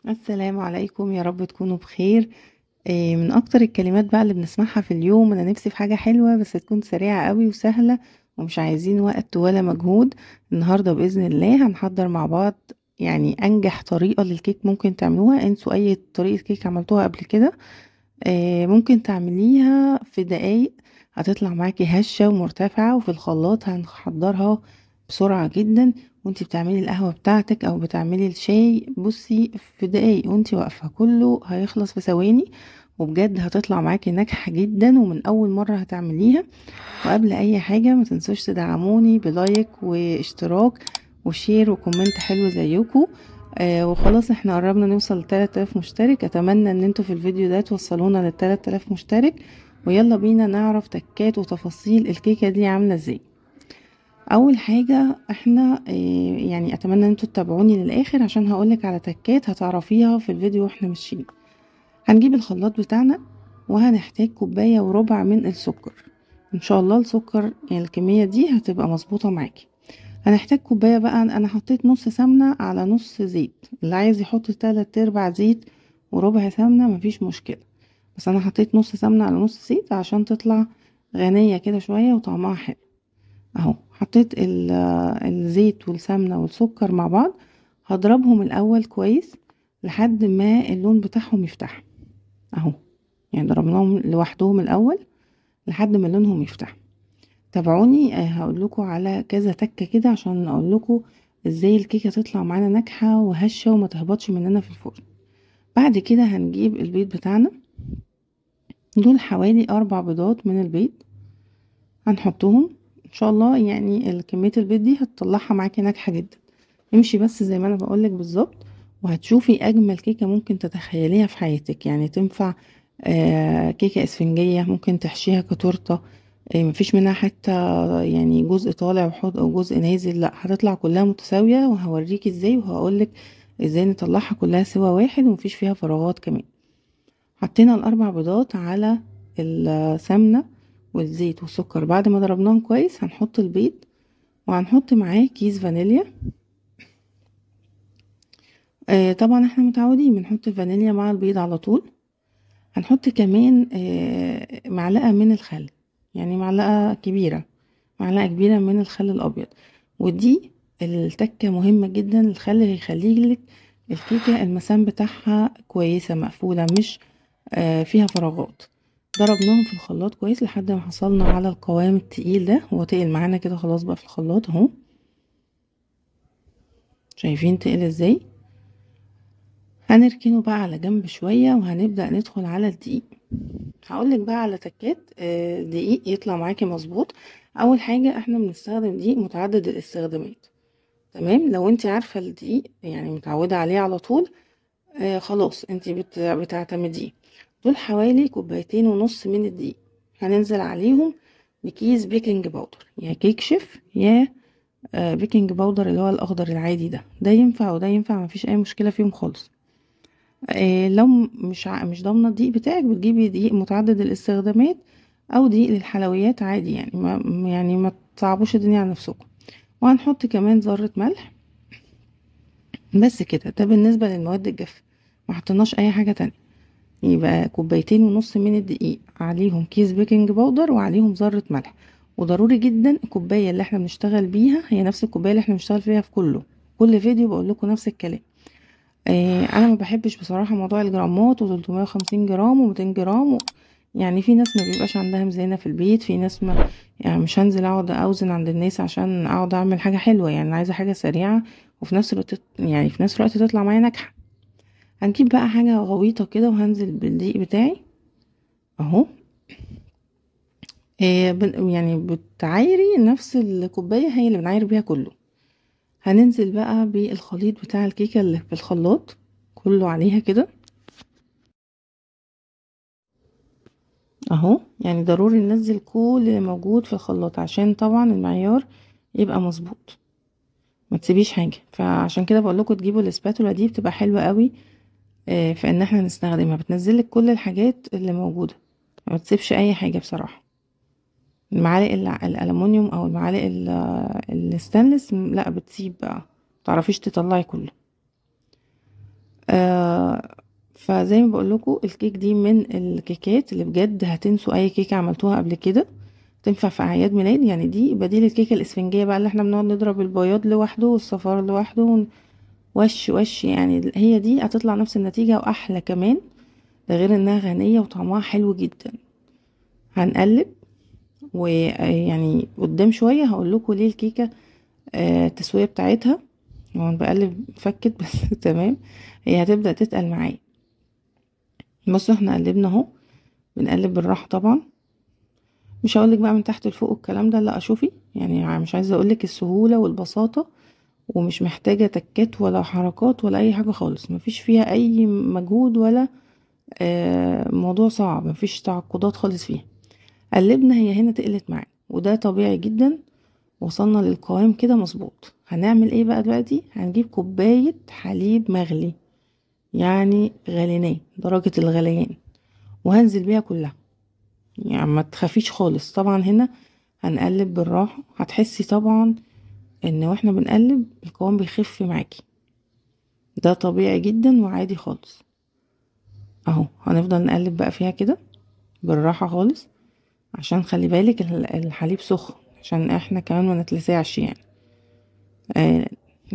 السلام عليكم، يا رب تكونوا بخير. من اكتر الكلمات بقى اللي بنسمعها في اليوم: انا نفسي في حاجة حلوة بس تكون سريعة قوي وسهلة ومش عايزين وقت ولا مجهود. النهاردة بإذن الله هنحضر مع بعض يعني انجح طريقة للكيك ممكن تعملوها. انسوا اي طريقة كيك عملتوها قبل كده. ممكن تعمليها في دقايق، هتطلع معاكي هشة ومرتفعة، وفي الخلاط هنحضرها بسرعة جدا. وانتي بتعملي القهوة بتاعتك او بتعملي الشاي، بصي في دقايق وانتي واقفة كله هيخلص في ثواني، وبجد هتطلع معاكي ناجحة جدا ومن اول مرة هتعمليها. وقبل اي حاجة ما تنسوش تدعموني بلايك واشتراك وشير وكومنت حلو زيكم. وخلاص احنا قربنا نوصل ل3000 مشترك، اتمنى ان انتوا في الفيديو ده توصلونا ل3000 مشترك. ويلا بينا نعرف تكات وتفاصيل الكيكة دي عاملة ازاي. اول حاجة احنا يعني اتمنى ان انتوا تتابعوني للاخر عشان هقولك على تكات هتعرفيها في الفيديو واحنا ماشيين. هنجيب الخلاط بتاعنا وهنحتاج كوباية وربع من السكر. ان شاء الله السكر يعني الكمية دي هتبقى مظبوطة معاكي. هنحتاج كوباية بقى، انا حطيت نص سمنة على نص زيت، اللي عايز يحط 3/4 زيت وربع سمنة مفيش مشكلة. بس انا حطيت نص سمنة على نص زيت عشان تطلع غنية كده شوية وطعمها حلو. اهو حطيت الزيت والسمنة والسكر مع بعض. هضربهم الاول كويس لحد ما اللون بتاعهم يفتح. اهو يعني ضربناهم لوحدهم الاول لحد ما لونهم يفتح. تابعوني، هقول لكم على كذا تكه كده عشان اقول لكم ازاي الكيكه تطلع معانا ناجحه وهشه وما تهبطش مننا في الفرن. بعد كده هنجيب البيض بتاعنا، دول حوالي 4 بيضات من البيض هنحطهم. ان شاء الله يعني كميه البيض دي هتطلعها معاكي ناجحه جدا. امشي بس زي ما انا بقولك بالظبط، وهتشوفي اجمل كيكه ممكن تتخيليها في حياتك. يعني تنفع كيكه اسفنجيه، ممكن تحشيها كتورته. مفيش منها حتى يعني جزء طالع وحوض او جزء نازل، لا هتطلع كلها متساويه، وهوريكي ازاي وهقولك ازاي نطلعها كلها سوا واحد ومفيش فيها فراغات كمان. حطينا ال4 بيضات على السمنه والزيت والسكر. بعد ما ضربناهم كويس هنحط البيض وهنحط معاه كيس فانيليا. طبعا احنا متعودين بنحط الفانيليا مع البيض على طول. هنحط كمان معلقة من الخل، يعني معلقة كبيرة من الخل الأبيض. ودي التكة مهمة جدا، الخل هيخليلك الكيكة المسام بتاعها كويسة مقفولة، مش فيها فراغات. ضربناهم في الخلاط كويس لحد ما حصلنا على القوام التقيل ده. هو تقل معانا كده خلاص بقى في الخلاط اهو. شايفين تقل ازاي؟ هنركنه بقى على جنب شوية وهنبدأ ندخل على الدقيق. هقولك بقى على تكات دقيق يطلع معاكي مظبوط. اول حاجة احنا بنستخدم دقيق متعدد الاستخدامات. تمام، لو انت عارفة الدقيق يعني متعودة عليه على طول، خلاص انت بتعتمديه. دول حوالي 2.5 كوباية من الدقيق. هننزل عليهم بكيس بيكنج باودر، يا كيك شيف يا بيكنج باودر اللي هو الاخضر العادي ده ينفع وده ينفع، مفيش اي مشكلة فيهم خالص. لو مش ضامنه الدقيق بتاعك بتجيبي دقيق متعدد الاستخدامات او دقيق للحلويات عادي، يعني ما تصعبوش الدنيا على نفسكم. وهنحط كمان ذره ملح. بس كده، ده بالنسبه للمواد الجافه، ما حطيناش اي حاجه تانية. يبقى 2.5 كوباية من الدقيق عليهم كيس بيكنج باودر وعليهم ذره ملح. وضروري جدا الكوبايه اللي احنا بنشتغل بيها هي نفس الكوبايه اللي احنا بنشتغل فيها في كل فيديو بقول لكم نفس الكلام. انا ما بحبش بصراحه موضوع الجرامات و350 جرام و200 جرام يعني في ناس ما بيبقاش عندها ميزانه في البيت، في ناس ما يعني مش هنزل اقعد اوزن عند الناس عشان اقعد اعمل حاجه حلوه. يعني أنا عايزه حاجه سريعه وفي نفس الوقت يعني في نفس الوقت تطلع معايا ناجحه. هنجيب بقى حاجه غويطه كده وهنزل بالدقيق بتاعي اهو. يعني بتعايري نفس الكوبايه هي اللي بنعاير بيها كله. هننزل بقى بالخليط بتاع الكيكه اللي في الخلاط كله عليها كده اهو. يعني ضروري ننزل كل اللي موجود في الخلاط عشان طبعا المعيار يبقى مظبوط، ما تسيبيش حاجه. فعشان كده بقول لكم تجيبوا الاسباتولا دي، بتبقى حلوه قوي في ان احنا نستخدمها، بتنزلك كل الحاجات اللي موجوده، ما بتسيبش اي حاجه بصراحه. المعالق الالومنيوم او المعالق الستانلس لا بتسيب بقى، متعرفيش تطلعي كله. فزي ما بقول لكم الكيك دي من الكيكات اللي بجد هتنسوا اي كيكه عملتوها قبل كده، تنفع في اعياد ميلاد. يعني دي بديل الكيكه الاسفنجيه بقى اللي احنا بنقعد نضرب البياض لوحده والصفار لوحده وش وش، يعني هي دي هتطلع نفس النتيجه واحلى كمان. ده غير انها غنيه وطعمها حلو جدا. هنقلب، ويعني قدام شويه هقول لكم ليه الكيكه التسويه بتاعتها. وانا بقلب فكت بس تمام. هي هتبدا تتقل معايا. بصوا احنا قلبنا اهو، بنقلب بالراحه طبعا. مش هقولك بقى من تحت لفوق الكلام ده، لا شوفي، يعني مش عايزه اقولك السهوله والبساطه، ومش محتاجه تكات ولا حركات ولا اي حاجه خالص، مفيش فيها اي مجهود ولا موضوع صعب، مفيش تعقدات خالص فيها. قلبنا، هي هنا تقلت معانا وده طبيعي جدا. وصلنا للقوام كده مظبوط. هنعمل ايه بقى دلوقتي؟ هنجيب كوبايه حليب مغلي، يعني غليناه درجه الغليان، وهنزل بيها كلها. يعني ما تخافيش خالص. طبعا هنا هنقلب بالراحة، هتحسي طبعا ان واحنا بنقلب القوام بيخف معاكي، ده طبيعي جدا وعادي خالص. اهو هنفضل نقلب بقى فيها كده بالراحة خالص، عشان خلي بالك الحليب سخن، عشان احنا كمان ما نتلسعش يعني. آه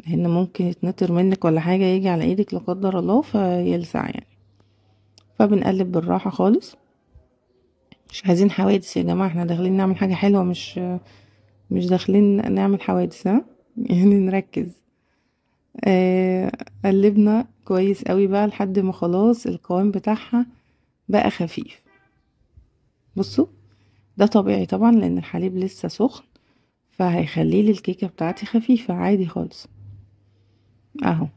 هنا ممكن يتنطر منك ولا حاجة يجي على ايدك لا قدر الله فيلسع يعني. فبنقلب بالراحة خالص، مش عايزين حوادث يا جماعة، احنا داخلين نعمل حاجة حلوة، مش داخلين نعمل حوادث، ها يعني نركز. آه قلبنا كويس قوي بقى لحد ما خلاص القوام بتاعها بقى خفيف. بصوا ده طبيعي طبعا لان الحليب لسه سخن، فهيخلي لي الكيكه بتاعتي خفيفه عادي خالص. اهو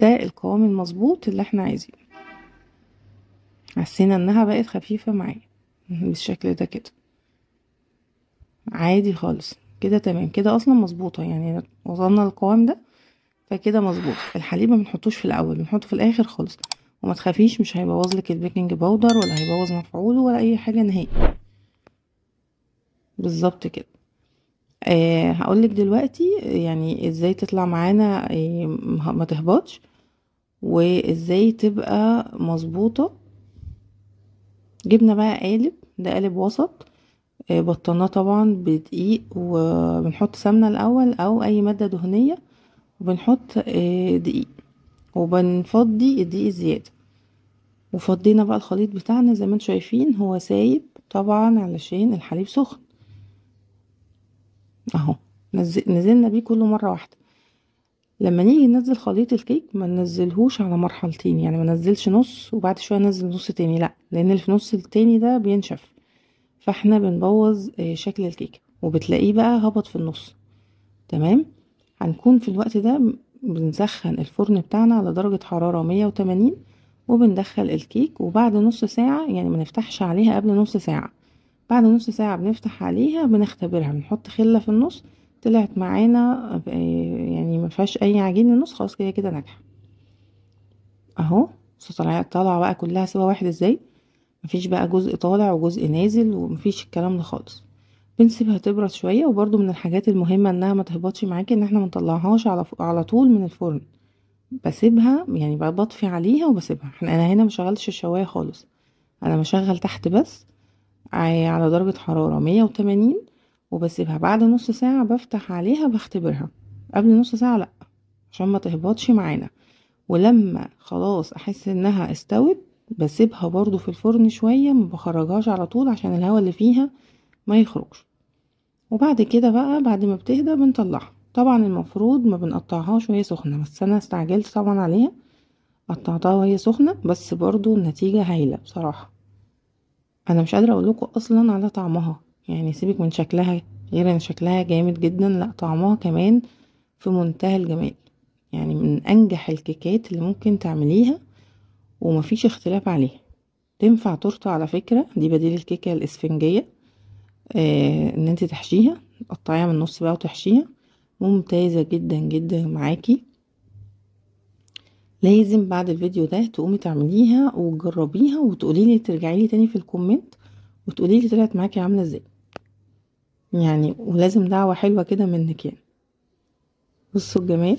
ده القوام المظبوط اللي احنا عايزينه. حسينا انها بقت خفيفه معايا بالشكل ده كده، عادي خالص كده تمام كده، اصلا مظبوطه يعني. وصلنا للقوام ده فكده مظبوط. الحليب ما بنحطوش في الاول، بنحطه في الاخر خالص. وما تخافيش مش هيبوظ لك البيكنج باودر ولا هيبوظ مفعوله ولا اي حاجه نهائي. بالظبط كده. هقولك دلوقتي يعني ازاي تطلع معانا ما تهبطش، وازاي تبقى مظبوطه. جبنا بقى قالب، ده قالب وسط، بطناه طبعا بدقيق، وبنحط سمنه الاول او اي ماده دهنيه، وبنحط دقيق، وبنفضي الدقيق الزياده. وفضينا بقى الخليط بتاعنا زي ما انتم شايفين هو سايب طبعا علشان الحليب سخن. اهو نزلنا بيه كله مره واحده. لما نيجي ننزل خليط الكيك ما ننزلهوش على مرحلتين، يعني ما ننزلش نص وبعد شويه ننزل نص تاني، لا، لان اللي في نص التاني ده بينشف، فاحنا بنبوظ شكل الكيك، وبتلاقيه بقى هبط في النص. تمام. هنكون في الوقت ده بنسخن الفرن بتاعنا على درجة حرارة 180، وبندخل الكيك، وبعد نص ساعة يعني ما نفتحش عليها قبل نص ساعة. بعد نص ساعة بنفتح عليها بنختبرها، بنحط خلة في النص، طلعت معانا يعني ما فيهاش اي عجين من النص، خلاص كده كده ناجحة. اهو طالعة بقى كلها سوا واحد ازاي، مفيش بقى جزء طالع وجزء نازل ومفيش الكلام ده خالص. بنسيبها تبرد شويه. وبرده من الحاجات المهمه انها ما تهبطش معاكي ان احنا ما نطلعهاش على طول من الفرن، بسيبها يعني بقى بطفي عليها وبسيبها. انا هنا مشغلتش الشوايه خالص، انا مشغل تحت بس على درجه حراره 180، وبسيبها. بعد نص ساعه بفتح عليها بختبرها، قبل نص ساعه لا، عشان ما تهبطش معانا. ولما خلاص احس انها استوت بسيبها برضو في الفرن شويه، ما بخرجهاش على طول عشان الهواء اللي فيها ما يخرجش. وبعد كده بقى بعد ما بتهدى بنطلعها. طبعا المفروض ما بنقطعهاش وهي سخنة، بس انا استعجلت طبعا عليها قطعتها وهي سخنة، بس برضو النتيجة هايلة بصراحة. انا مش قادرة اقولكم اصلا على طعمها، يعني سيبك من شكلها، غير ان شكلها جامد جدا، لا طعمها كمان في منتهى الجمال. يعني من انجح الكيكات اللي ممكن تعمليها ومفيش اختلاف عليها. تنفع تورته على فكرة، دي بديل الكيكة الاسفنجية. ان انت تحشيها، تقطعيها من النص بقى وتحشيها، ممتازة جدا جدا معاكي. لازم بعد الفيديو ده تقومي تعمليها وتجربيها وتقولي لي، ترجعي لي تاني في الكومنت وتقولي لي طلعت معاكي عامله ازاي يعني. ولازم دعوه حلوه كده منك يعني. بصوا الجمال.